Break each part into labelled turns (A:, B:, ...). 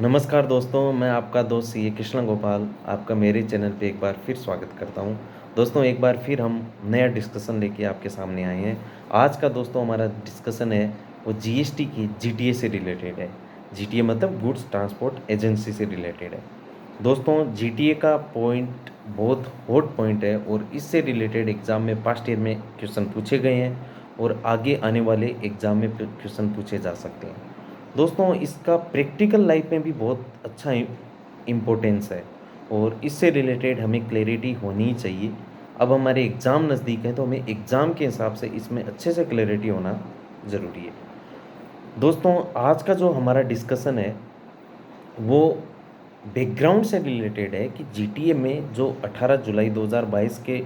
A: नमस्कार दोस्तों, मैं आपका दोस्त सी ए कृष्ण गोपाल आपका मेरे चैनल पे एक बार फिर स्वागत करता हूँ। दोस्तों एक बार फिर हम नया डिस्कशन लेके आपके सामने आए हैं। आज का दोस्तों हमारा डिस्कशन है वो जीएसटी की जीटीए से रिलेटेड है। जीटीए मतलब गुड्स ट्रांसपोर्ट एजेंसी से रिलेटेड है। दोस्तों जीटीए का पॉइंट बहुत हॉट पॉइंट है और इससे रिलेटेड एग्ज़ाम में पास्ट ईयर में क्वेश्चन पूछे गए हैं और आगे आने वाले एग्ज़ाम में क्वेश्चन पूछे जा सकते हैं। दोस्तों इसका प्रैक्टिकल लाइफ में भी बहुत अच्छा इम्पोर्टेंस है और इससे रिलेटेड हमें क्लैरिटी होनी ही चाहिए। अब हमारे एग्ज़ाम नज़दीक हैं तो हमें एग्ज़ाम के हिसाब से इसमें अच्छे से क्लैरिटी होना ज़रूरी है। दोस्तों आज का जो हमारा डिस्कशन है वो बैकग्राउंड से रिलेटेड है कि जीटीए में जो 18 जुलाई 2022 के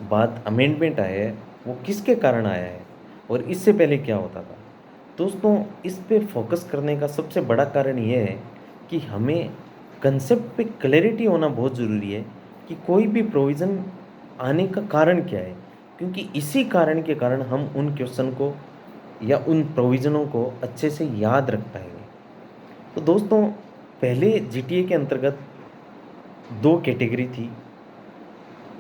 A: बाद अमेंडमेंट आया है वो किसके कारण आया है और इससे पहले क्या होता था। दोस्तों इस पे फोकस करने का सबसे बड़ा कारण ये है कि हमें कंसेप्ट पे क्लैरिटी होना बहुत ज़रूरी है कि कोई भी प्रोविज़न आने का कारण क्या है, क्योंकि इसी कारण के कारण हम उन क्वेश्चन को या उन प्रोविज़नों को अच्छे से याद रख पाएंगे। तो दोस्तों पहले जीटीए के अंतर्गत दो कैटेगरी थी,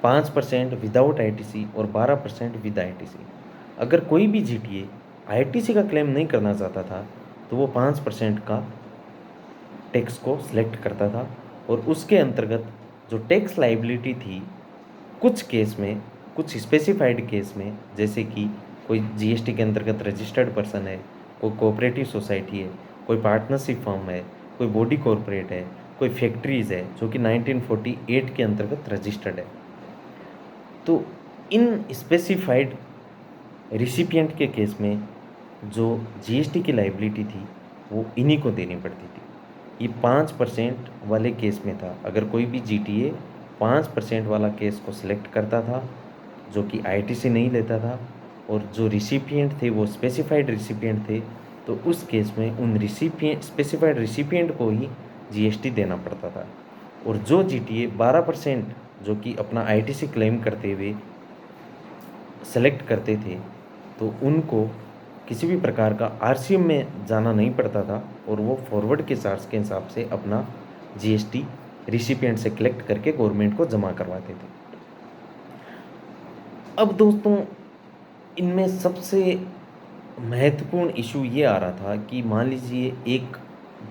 A: 5% विदाउट आईटीसी और 12% विद आईटीसी। अगर कोई भी जीटीए आईटीसी का क्लेम नहीं करना चाहता था तो वो 5% का टैक्स को सिलेक्ट करता था और उसके अंतर्गत जो टैक्स लाइबिलिटी थी कुछ केस में, कुछ स्पेसिफाइड केस में, जैसे कि कोई जीएसटी के अंतर्गत रजिस्टर्ड पर्सन है, कोई कोऑपरेटिव सोसाइटी है, कोई पार्टनरशिप फर्म है, कोई बॉडी कॉरपोरेट है, कोई फैक्ट्रीज़ है जो कि 1948 के अंतर्गत रजिस्टर्ड है, तो इन स्पेसिफाइड रिसिपिएंट के केस में जो जीएसटी की लाइबिलिटी थी वो इन्हीं को देनी पड़ती थी। ये 5% वाले केस में था। अगर कोई भी जीटीए 5% वाला केस को सिलेक्ट करता था जो कि आईटीसी नहीं लेता था और जो रिसिपिएंट थे वो स्पेसिफाइड रिसिपिएंट थे, तो उस केस में उन रिसिपिएंट स्पेसिफाइड रिसिपिएंट को ही जीएसटी देना पड़ता था। और जो जीटीए 12% जो कि अपना आईटीसी क्लेम करते हुए सेलेक्ट करते थे तो उनको किसी भी प्रकार का आरसीएम में जाना नहीं पड़ता था और वो फॉरवर्ड के चार्ज के हिसाब से अपना जीएसटी रिसिपिएंट से कलेक्ट करके गवर्नमेंट को जमा करवाते थे। अब दोस्तों इनमें सबसे महत्वपूर्ण इशू ये आ रहा था कि मान लीजिए एक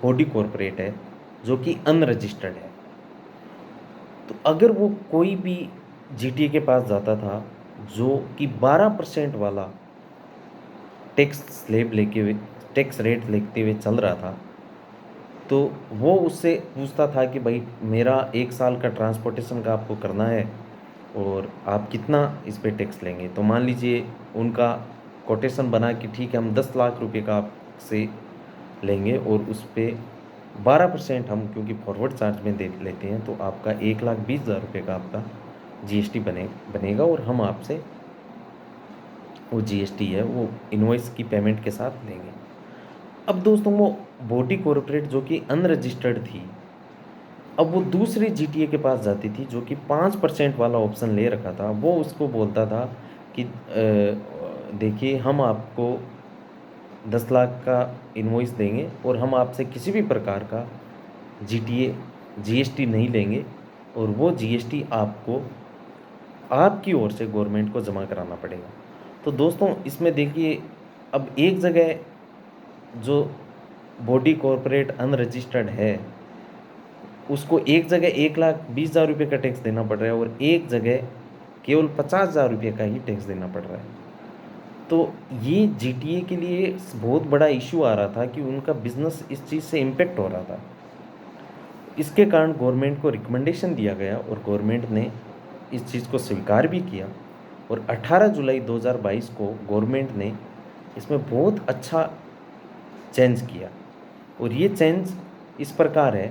A: बॉडी कॉरपोरेट है जो कि अनरजिस्टर्ड है, तो अगर वो कोई भी जीटीए के पास जाता था जो कि 12% वाला टैक्स स्लैब लेके हुए, टैक्स रेट लेते हुए चल रहा था, तो वो उससे पूछता था कि भाई मेरा 1 साल का ट्रांसपोर्टेशन का आपको करना है और आप कितना इस पे टैक्स लेंगे। तो मान लीजिए उनका कोटेशन बना कि ठीक है हम 10 लाख रुपए का आपसे लेंगे और उस पे 12% हम क्योंकि फॉरवर्ड चार्ज में दे लेते हैं तो आपका 1,20,000 रुपये का आपका जीएसटी बनेगा और हम आपसे वो जीएसटी है वो इनवॉइस की पेमेंट के साथ लेंगे। अब दोस्तों वो बॉडी कॉरपोरेट जो कि अनरजिस्टर्ड थी, अब वो दूसरे जीटीए के पास जाती थी जो कि 5% वाला ऑप्शन ले रखा था। वो उसको बोलता था कि देखिए हम आपको 10 लाख का इनवॉइस देंगे और हम आपसे किसी भी प्रकार का जीटीए जीएसटी नहीं लेंगे और वो जीएसटी आपको आपकी ओर से गवर्नमेंट को जमा कराना पड़ेगा। तो दोस्तों इसमें देखिए अब एक जगह जो बॉडी कॉरपोरेट अनरजिस्टर्ड है उसको एक जगह 1,20,000 रुपये का टैक्स देना पड़ रहा है और एक जगह केवल 50,000 रुपये का ही टैक्स देना पड़ रहा है। तो ये जीटीए के लिए बहुत बड़ा इशू आ रहा था कि उनका बिजनेस इस चीज़ से इम्पेक्ट हो रहा था। इसके कारण गवर्नमेंट को रिकमेंडेशन दिया गया और गवर्नमेंट ने इस चीज़ को स्वीकार भी किया और 18 जुलाई 2022 को गवर्नमेंट ने इसमें बहुत अच्छा चेंज किया। और ये चेंज इस प्रकार है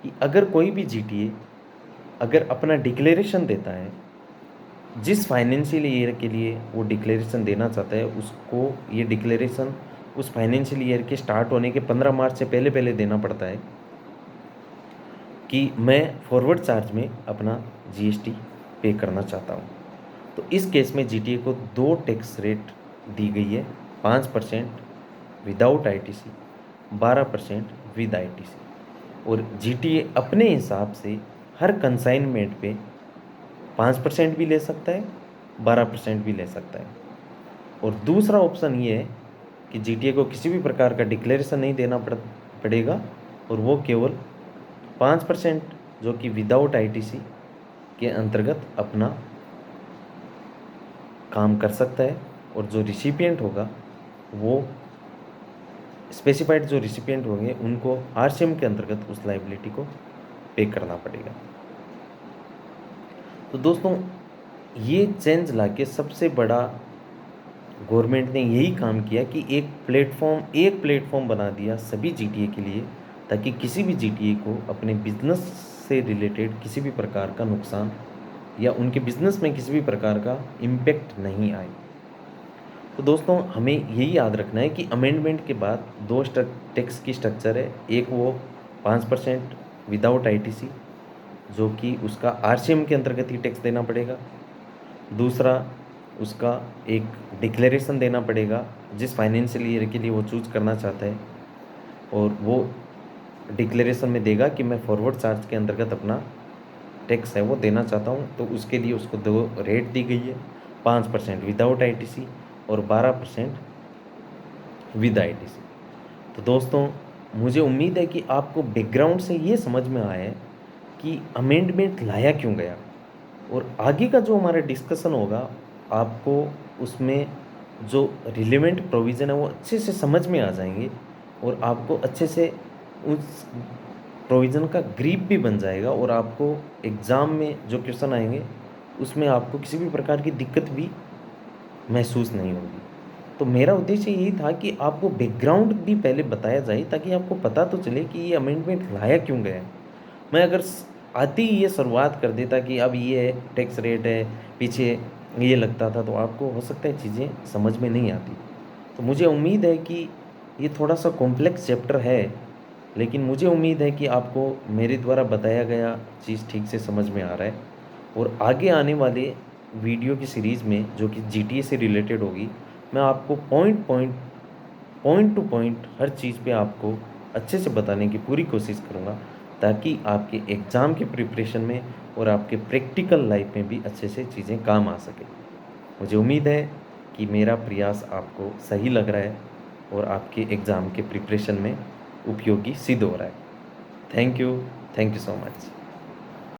A: कि अगर कोई भी जीटीए अगर अपना डिक्लेरेशन देता है, जिस फाइनेंशियल ईयर के लिए वो डिक्लेरेशन देना चाहता है उसको ये डिक्लेरेशन उस फाइनेंशियल ईयर के स्टार्ट होने के 15 मार्च से पहले पहले देना पड़ता है कि मैं फॉरवर्ड चार्ज में अपना जीएसटी पे करना चाहता हूँ। तो इस केस में जीटीए को दो टैक्स रेट दी गई है, 5% विदाउट आईटीसी, 12% विद आईटीसी। और GTA अपने हिसाब से हर कंसाइनमेंट पे 5% भी ले सकता है, 12% भी ले सकता है। और दूसरा ऑप्शन ये है कि GTA को किसी भी प्रकार का डिक्लेरेशन नहीं देना पड़ेगा और वो केवल 5% जो कि विदाउट ITC के अंतर्गत अपना काम कर सकता है। और जो रिसिपिएंट होगा वो स्पेसिफाइड जो रिसिपिएंट होंगे उनको RCM के अंतर्गत उस लाइबिलिटी को पे करना पड़ेगा। तो दोस्तों, ये चेंज लाके सबसे बड़ा गवर्नमेंट ने यही काम किया कि एक प्लेटफॉर्म बना दिया सभी GTA के लिए, ताकि किसी भी GTA को अपने बिजनेस से रिलेटेड किसी भी प्रकार का नुकसान या उनके बिजनेस में किसी भी प्रकार का इम्पेक्ट नहीं आए। तो दोस्तों, हमें यही याद रखना है कि अमेंडमेंट के बाद दो टैक्स की स्ट्रक्चर है। एक वो 5% विदाउट ITC जो कि उसका RCM के अंतर्गत ही टैक्स देना पड़ेगा। दूसरा, उसका एक डिक्लेरेशन देना पड़ेगा जिस फाइनेंशियल ईयर के लिए वो चूज करना चाहता है, और वो डिक्लेरेशन में देगा कि मैं फॉरवर्ड चार्ज के अंतर्गत अपना टैक्स है वो देना चाहता हूँ। तो उसके लिए उसको दो रेट दी गई है, 5% विदाउट ITC और 12% विद ITC। तो दोस्तों, मुझे उम्मीद है कि आपको बैकग्राउंड से ये समझ में आया है कि अमेंडमेंट लाया क्यों गया, और आगे का जो हमारा डिस्कशन होगा आपको उसमें जो रिलेवेंट प्रोविज़न है वो अच्छे से समझ में आ जाएंगे, और आपको अच्छे से उस प्रोविज़न का ग्रिप भी बन जाएगा, और आपको एग्ज़ाम में जो क्वेश्चन आएंगे उसमें आपको किसी भी प्रकार की दिक्कत भी महसूस नहीं होगी। तो मेरा उद्देश्य यही था कि आपको बैकग्राउंड भी पहले बताया जाए, ताकि आपको पता तो चले कि ये अमेंडमेंट लाया क्यों गया है। मैं अगर आते ही ये शुरुआत कर देता कि अब ये टैक्स रेट है, पीछे ये लगता था, तो आपको हो सकता है चीज़ें समझ में नहीं आती। तो मुझे उम्मीद है कि ये थोड़ा सा कॉम्प्लेक्स चैप्टर है, लेकिन मुझे उम्मीद है कि आपको मेरे द्वारा बताया गया चीज़ ठीक से समझ में आ रहा है। और आगे आने वाले वीडियो की सीरीज़ में जो कि GTA से रिलेटेड होगी, मैं आपको पॉइंट टू पॉइंट हर चीज़ पे आपको अच्छे से बताने की पूरी कोशिश करूँगा, ताकि आपके एग्ज़ाम के प्रिपरेशन में और आपके प्रैक्टिकल लाइफ में भी अच्छे से चीज़ें काम आ सकें। मुझे उम्मीद है कि मेरा प्रयास आपको सही लग रहा है और आपके एग्ज़ाम के प्रिपरेशन में उपयोगी सिद्ध हो रहा है। Thank you so much.